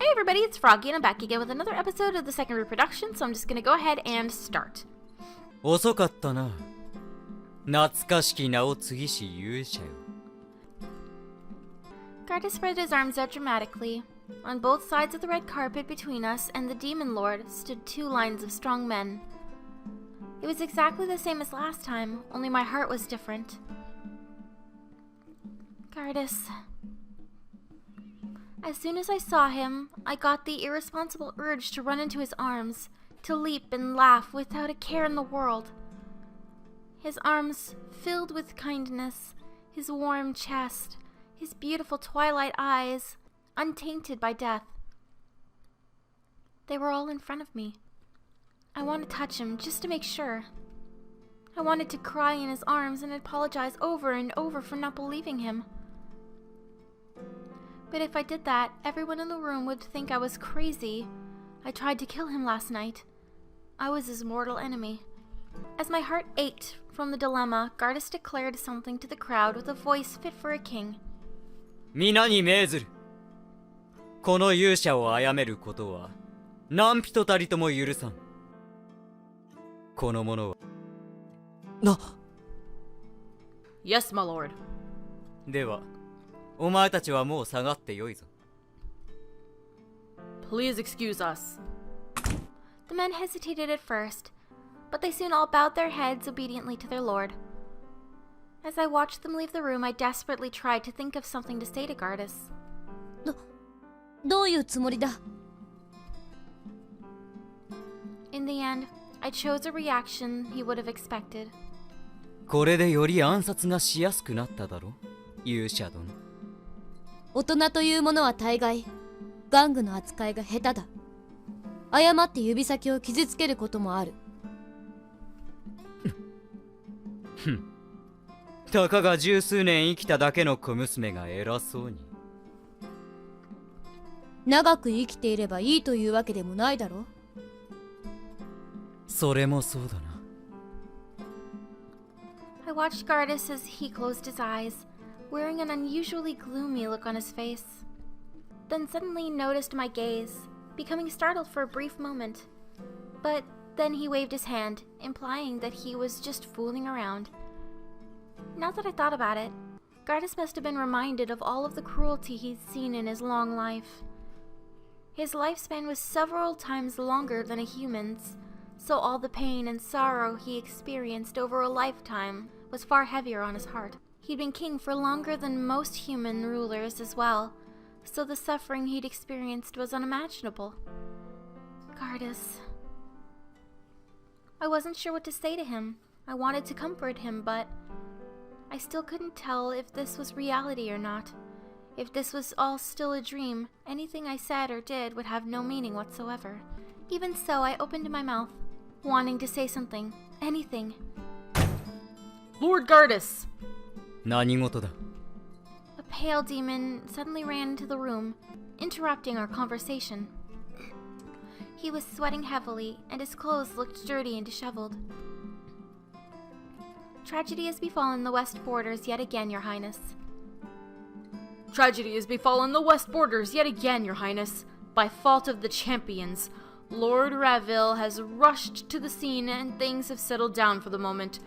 Hey everybody, it's Froggy and I'm back again with another episode of the second reproduction, so I'm just gonna go ahead and start. 遅かったな。懐かしき名を継ぎし勇者よ。 Gardis spread his arms out dramatically. On both sides of the red carpet between us and the demon lord stood two lines of strong men. It was exactly the same as last time, only my heart was different. Gardis. As soon as I saw him, I got the irresponsible urge to run into his arms, to leap and laugh without a care in the world. His arms filled with kindness, his warm chest, his beautiful twilight eyes, untainted by death. They were all in front of me. I wanted to touch him just to make sure. I wanted to cry in his arms and apologize over and over for not believing him. But if I did that, everyone in the room would think I was crazy. I tried to kill him last night. I was his mortal enemy. As my heart ached from the dilemma, Gardis declared something to the crowd with a voice fit for a king. 皆に命ずる。この勇者を殺めることは何人たりとも許さん。この者は。Yes, my lord. では。 お前たちはもう下がってよいぞ。 Please excuse us. The men hesitated at first, but they soon all bowed their heads obediently to their lord. As I watched them leave the room, I desperately tried to think of something to say to Gardis. どういうつもりだ? In the end, I chose a reaction he would have expected. これでより暗殺がしやすくなっただろ、勇者殿。 大人というものは大概玩具の扱いが下手だ。誤って指先を傷つけることもある。たかが十数年生きただけの小娘が偉そうに。長く生きていればいいというわけでもないだろ。それもそうだな。I watched Gardis as he closed his eyes, wearing an unusually gloomy look on his face. Then suddenly noticed my gaze, becoming startled for a brief moment. But then he waved his hand, implying that he was just fooling around. Now that I thought about it, Gardis must have been reminded of all of the cruelty he'd seen in his long life. His lifespan was several times longer than a human's, so all the pain and sorrow he experienced over a lifetime was far heavier on his heart. He'd been king for longer than most human rulers as well, so the suffering he'd experienced was unimaginable. Gardis. I wasn't sure what to say to him. I wanted to comfort him, but I still couldn't tell if this was reality or not. If this was all still a dream, anything I said or did would have no meaning whatsoever. Even so, I opened my mouth, wanting to say something, anything. Lord Gardis! 何事だ? A pale demon suddenly ran into the room, interrupting our conversation. He was sweating heavily, and his clothes looked dirty and disheveled. Tragedy has befallen the West Borders yet again, Your Highness. Tragedy has befallen the West Borders yet again, Your Highness. By fault of the champions, Lord Raville has rushed to the scene and things have settled down for the moment.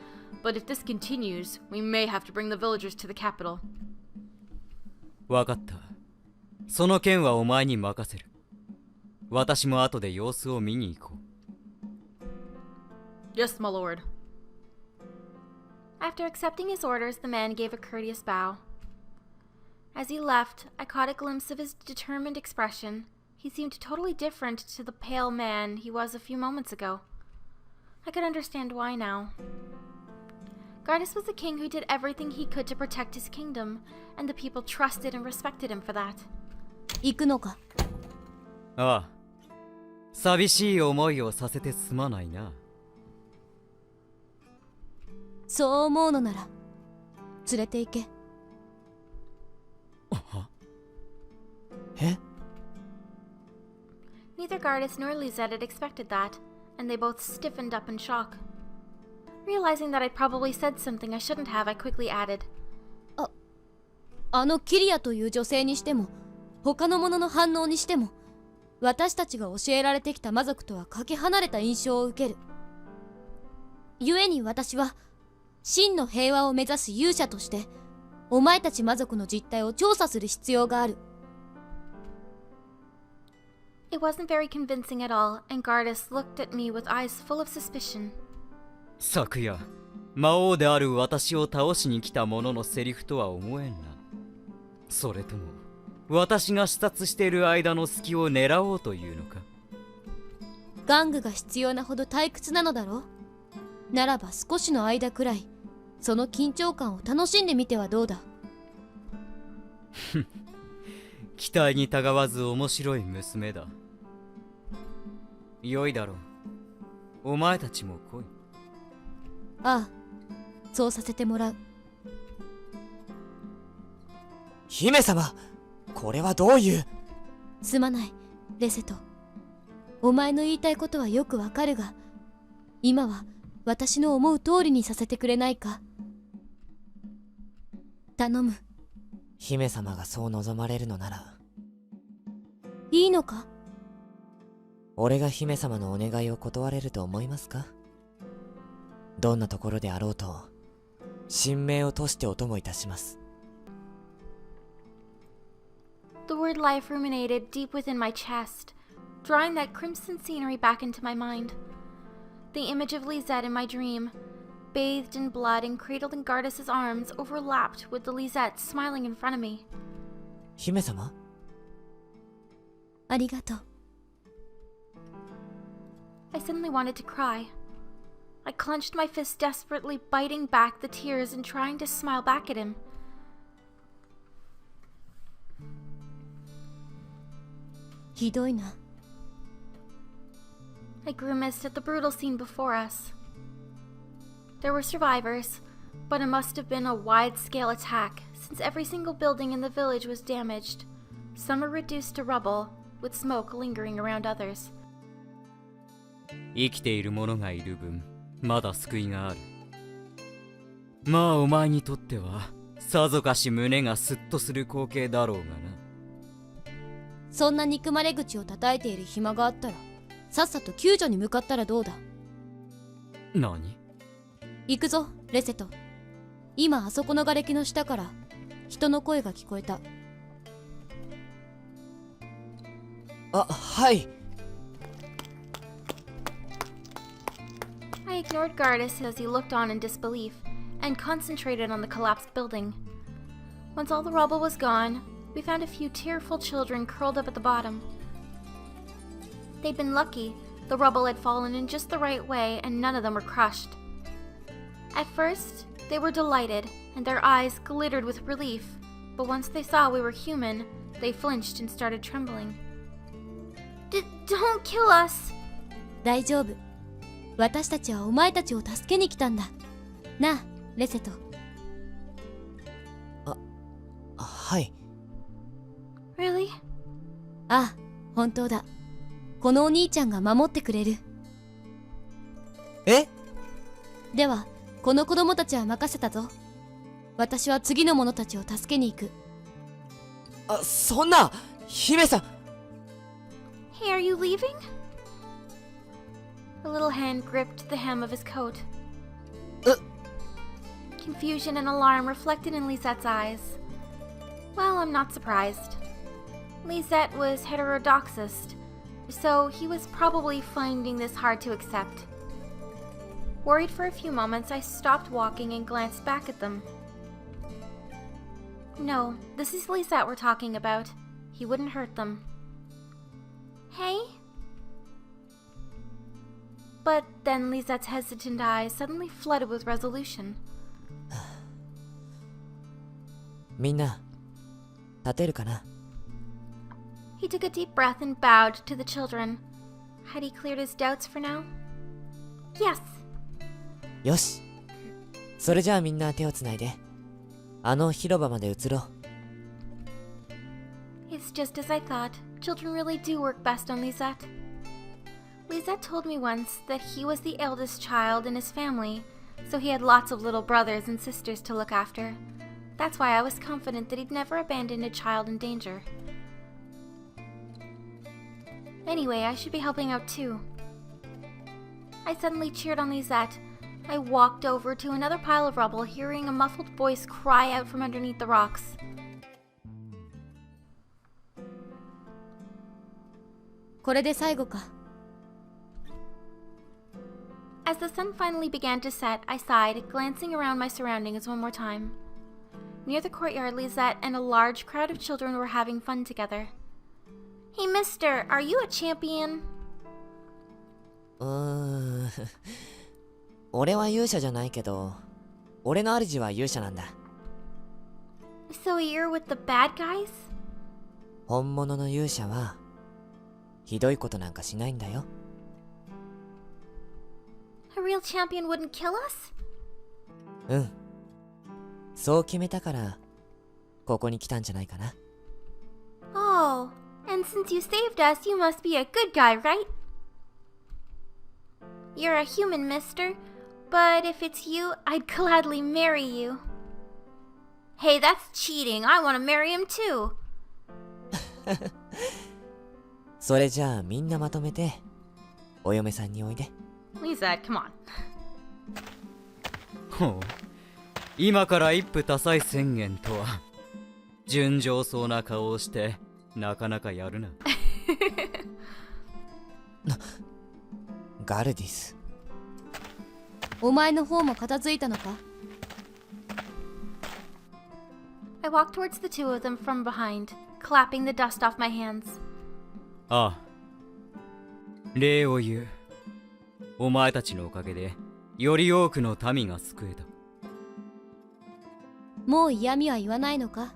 But if this continues, we may have to bring the villagers to the capital. わかった。その件はお前に任せる。私も後で様子を見に行こう。 Yes, my lord. After accepting his orders, the man gave a courteous bow. As he left, I caught a glimpse of his determined expression. He seemed totally different to the pale man he was a few moments ago. I could understand why now. Gardis was a king who did everything he could to protect his kingdom, and the people trusted and respected him for that. 行くのか? ああ。寂しい思いをさせてすまないな。そう思うのなら、連れて行け。え? Neither Gardis nor Lisette had expected that, and they both stiffened up in shock. Realizing that I'd probably said something I shouldn't have, I quickly added, あのキリアという女性にしても、他の者の反応にしても、私たちが教えられてきた魔族とはかけ離れた印象を受ける。故に私は真の平和を目指す勇者としてお前たち魔族の実態を調査する必要がある。It wasn't very convincing at all, and Gardis looked at me with eyes full of suspicion. 昨夜魔王である私を倒しに来た者のセリフとは思えんな。それとも私が視察している間の隙を狙おうというのか。玩具が必要なほど退屈なのだろう。ならば少しの間くらいその緊張感を楽しんでみてはどうだ。期待にたがわず面白い娘だ。良いだろう。お前たちも来い。ああ、そうさせてもらう。姫様、これはどういう。すまない、レセト。お前の言いたいことはよくわかるが、今は私の思う通りにさせてくれないか。頼む。姫様がそう望まれるのなら。いいのか？俺が姫様のお願いを断れると思いますか？どんなところであろうと、神明を通してお供いたします。The word life ruminated deep within my chest, drawing that crimson scenery back into my mind. The image of Lisette in my dream, bathed in blood and cradled in Gardis' arms, overlapped with the Lisette smiling in front of me. 姫様？ありがとう。I suddenly wanted to cry. I clenched my fist desperately, biting back the tears and trying to smile back at him. ひどいな。I grimaced at the brutal scene before us. There were survivors, but it must have been a wide-scale attack, since every single building in the village was damaged. Some were reduced to rubble, with smoke lingering around others. 生きている者がいる分まだ救いがある。まあお前にとってはさぞかし胸がスッとする光景だろうがな。そんな憎まれ口を叩いている暇があったらさっさと救助に向かったらどうだ。何？行くぞ、レセト。今あそこの瓦礫の下から人の声が聞こえた。あ、はい。I ignored Gardis as he looked on in disbelief, and concentrated on the collapsed building. Once all the rubble was gone, we found a few tearful children curled up at the bottom. They'd been lucky. The rubble had fallen in just the right way, and none of them were crushed. At first, they were delighted, and their eyes glittered with relief, but once they saw we were human, they flinched and started trembling. Don't kill us! 大丈夫。私たちはお前たちを助けに来たんだ。なあ、レセト。はい。Really? ああ、本当だ。このお兄ちゃんが守ってくれる。え？では、この子供たちは任せたぞ。私は次の者たちを助けに行く。そんな、姫さん。Hey, are you leaving? A little hand gripped the hem of his coat. Confusion and alarm reflected in Lisette's eyes. Well, I'm not surprised. Lisette was heterodoxist, so he was probably finding this hard to accept. Worried for a few moments, I stopped walking and glanced back at them. No, this is Lisette we're talking about. He wouldn't hurt them. Hey? But then Lisette's hesitant eyes suddenly flooded with resolution. みんな、立てるかな？ He took a deep breath and bowed to the children. Had he cleared his doubts for now? Yes. よし。それじゃあみんな手をつないで、あの広場まで移ろう。It's just as I thought. Children really do work best on Lisette. Lisette told me once that he was the eldest child in his family, so he had lots of little brothers and sisters to look after. That's why I was confident that he'd never abandon a child in danger. Anyway, I should be helping out too. I suddenly cheered on Lisette. I walked over to another pile of rubble, hearing a muffled voice cry out from underneath the rocks. As the sun finally began to set, I sighed, glancing around my surroundings one more time. Near the courtyard, Lisette and a large crowd of children were having fun together. Hey, mister, are you a champion? 俺は勇者じゃないけど、俺の主は勇者なんだ。So you're with the bad guys? 本物の勇者は、ひどいことなんかしないんだよ。A real champion wouldn't kill us? うん。そう決めたから、ここに来たんじゃないかな。Oh, and since you saved us, you must be a good guy, right? You're a human, mister, but if it's you, I'd gladly marry you. Hey, that's cheating. I want to marry him too. それじゃあみんなまとめて、お嫁さんにおいで。Lisette, come on. ほう、今から一夫多妻宣言とは純情そうな顔をしてなかなかやるな。ガルディス。お前の方も片付いたのか？ I walked towards the two of them from behind, clapping the dust off my hands. ああ、礼を言う。お前たちのおかげでより多くの民が救えた。もう嫌味は言わないのか？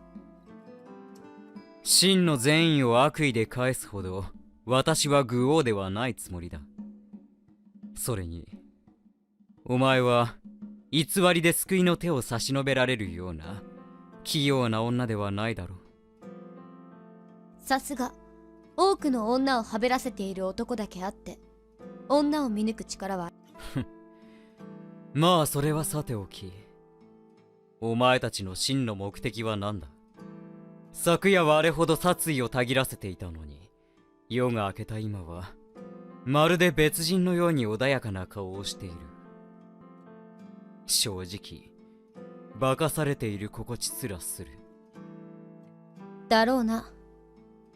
真の善意を悪意で返すほど私は愚王ではないつもりだ。それにお前は偽りで救いの手を差し伸べられるような器用な女ではないだろう。さすが多くの女をはべらせている男だけあって女を見抜く力はまあそれはさておき、お前たちの真の目的は何だ？昨夜はあれほど殺意をたぎらせていたのに、夜が明けた今はまるで別人のように穏やかな顔をしている。正直化かされている心地すらする。だろうな。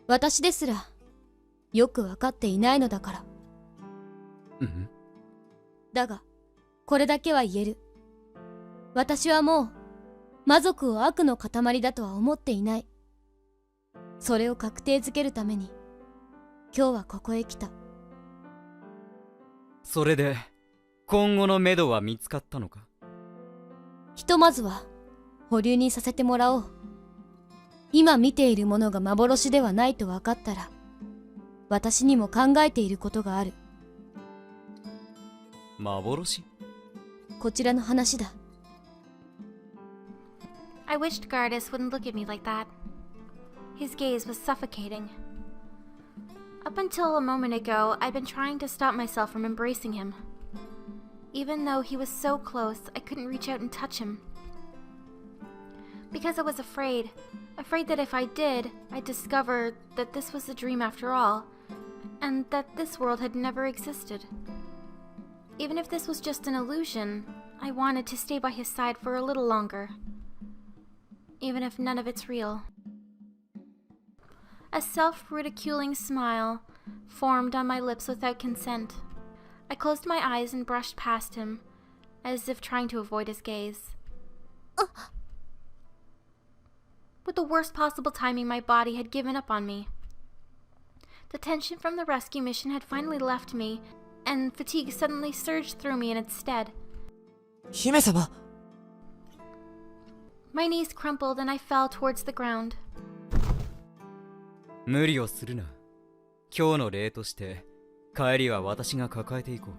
私ですらよく分かっていないのだから。だがこれだけは言える。私はもう魔族を悪の塊だとは思っていない。それを確定づけるために今日はここへ来た。それで今後の目処は見つかったのか？ひとまずは保留にさせてもらおう。今見ているものが幻ではないと分かったら私にも考えていることがある。幻？こちらの話だ。I wished Gardis wouldn't look at me like that. His gaze was suffocating. Up until a moment ago, I'd been trying to stop myself from embracing him. Even though he was so close, I couldn't reach out and touch him. Because I was afraid that if I did, I'd discover that this was a dream after all, and that this world had never existed. Even if this was just an illusion, I wanted to stay by his side for a little longer. Even if none of it's real. A self-ridiculing smile formed on my lips without consent. I closed my eyes and brushed past him, as if trying to avoid his gaze. With the worst possible timing, my body had given up on me. The tension from the rescue mission had finally left me, and fatigue suddenly surged through me in its stead. 姫様! My knees crumpled and I fell towards the ground. 無理をするな。今日の礼として帰りは私が抱えていこう。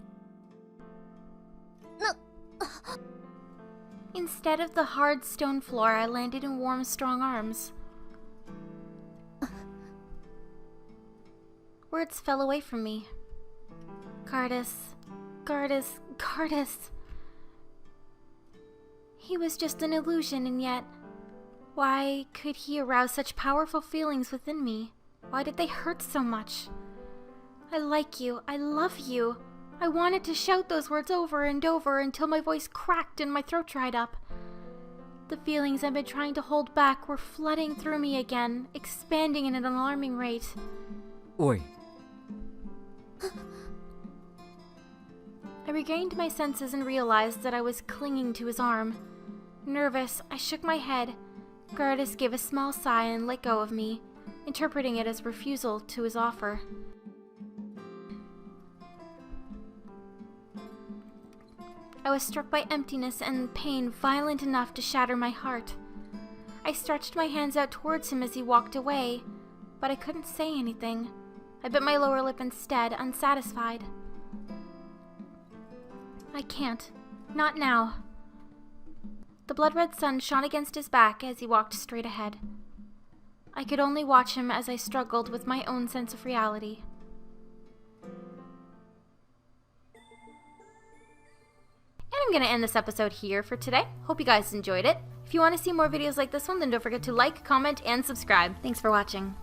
Instead of the hard stone floor, I landed in warm, strong arms. Words fell away from me. Gardis. He was just an illusion, and yet, why could he arouse such powerful feelings within me? Why did they hurt so much? I like you. I love you. I wanted to shout those words over and over until my voice cracked and my throat dried up. The feelings I've been trying to hold back were flooding through me again, expanding at an alarming rate. おい I regained my senses and realized that I was clinging to his arm. Nervous, I shook my head. Gardis gave a small sigh and let go of me, interpreting it as refusal to his offer. I was struck by emptiness and pain violent enough to shatter my heart. I stretched my hands out towards him as he walked away, but I couldn't say anything. I bit my lower lip instead, unsatisfied. I can't. Not now. The blood-red sun shone against his back as he walked straight ahead. I could only watch him as I struggled with my own sense of reality. And I'm going to end this episode here for today. Hope you guys enjoyed it. If you want to see more videos like this one, then don't forget to like, comment, and subscribe. Thanks for watching.